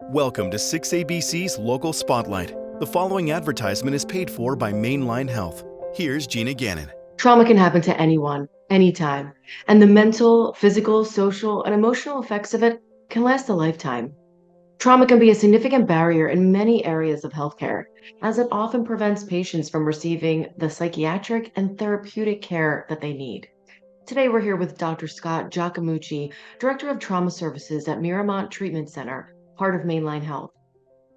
Welcome to 6ABC's Local Spotlight. The following advertisement is paid for by Mainline Health. Here's Gina Gannon. Trauma can happen to anyone, anytime, and the mental, physical, social, and emotional effects of it can last a lifetime. Trauma can be a significant barrier in many areas of healthcare, as it often prevents patients from receiving the psychiatric and therapeutic care that they need. Today, we're here with Dr. Scott Giacomucci, Director of Trauma Services at Mirmont Treatment Center, part of Mainline Health.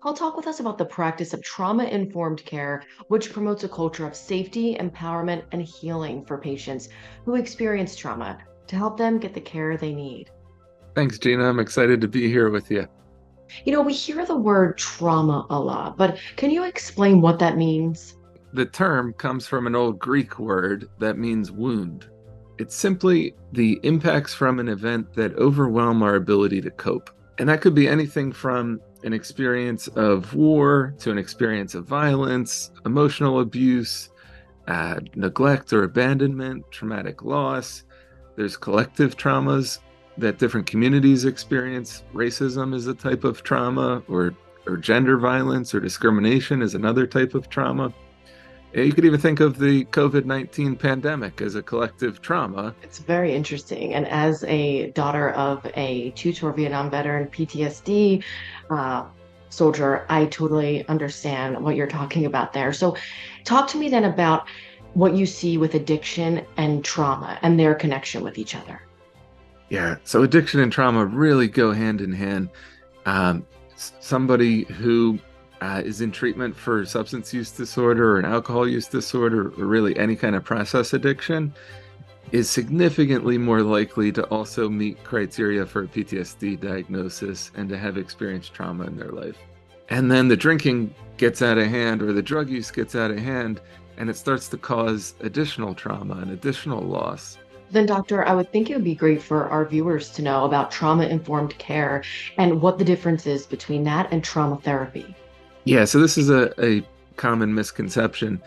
He'll talk with us about the practice of trauma-informed care, which promotes a culture of safety, empowerment, and healing for patients who experience trauma to help them get the care they need. Thanks, Gina. I'm excited to be here with you. We hear the word trauma a lot, but can you explain what that means? The term comes from an old Greek word that means wound. It's simply the impacts from an event that overwhelm our ability to cope. And that could be anything from an experience of war to an experience of violence, emotional abuse, neglect or abandonment, traumatic loss. There's collective traumas that different communities experience. Racism is a type of trauma, or gender violence or discrimination is another type of trauma. You could even think of the COVID-19 pandemic as a collective trauma. It's very interesting. And as a daughter of a two-tour Vietnam veteran, PTSD soldier, I totally understand what you're talking about there. So talk to me then about what you see with addiction and trauma and their connection with each other. Yeah, so addiction and trauma really go hand in hand. Somebody who is in treatment for substance use disorder or an alcohol use disorder, or really any kind of process addiction, is significantly more likely to also meet criteria for a PTSD diagnosis and to have experienced trauma in their life. And then the drinking gets out of hand, or the drug use gets out of hand, and it starts to cause additional trauma and additional loss. Then, doctor, I would think it would be great for our viewers to know about trauma-informed care and what the difference is between that and trauma therapy. Yeah, so this is a common misconception.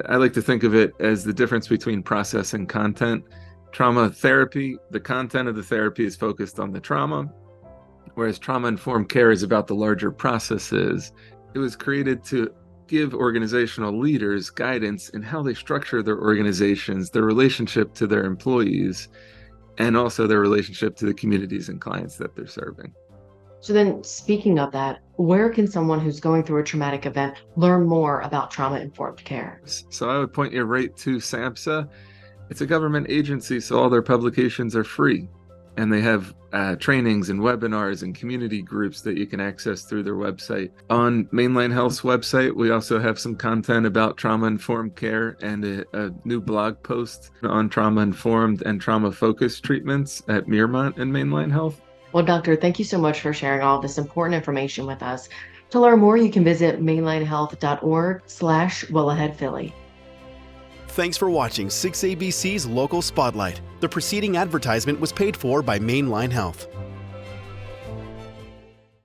I like to think of it as the difference between process and content. Trauma therapy, the content of the therapy is focused on the trauma, whereas trauma-informed care is about the larger processes. It was created to give organizational leaders guidance in how they structure their organizations, their relationship to their employees, and also their relationship to the communities and clients that they're serving. So then, speaking of that, where can someone who's going through a traumatic event learn more about trauma-informed care? So I would point you right to SAMHSA. It's a government agency, so all their publications are free. And they have trainings and webinars and community groups that you can access through their website. On Mainline Health's website, we also have some content about trauma-informed care and a new blog post on trauma-informed and trauma-focused treatments at Mirmont and Mainline Health. Well, doctor, thank you so much for sharing all this important information with us. To learn more, you can visit mainlinehealth.org/WellAheadPhilly. Thanks for watching 6ABC's Local Spotlight. The preceding advertisement was paid for by Mainline Health.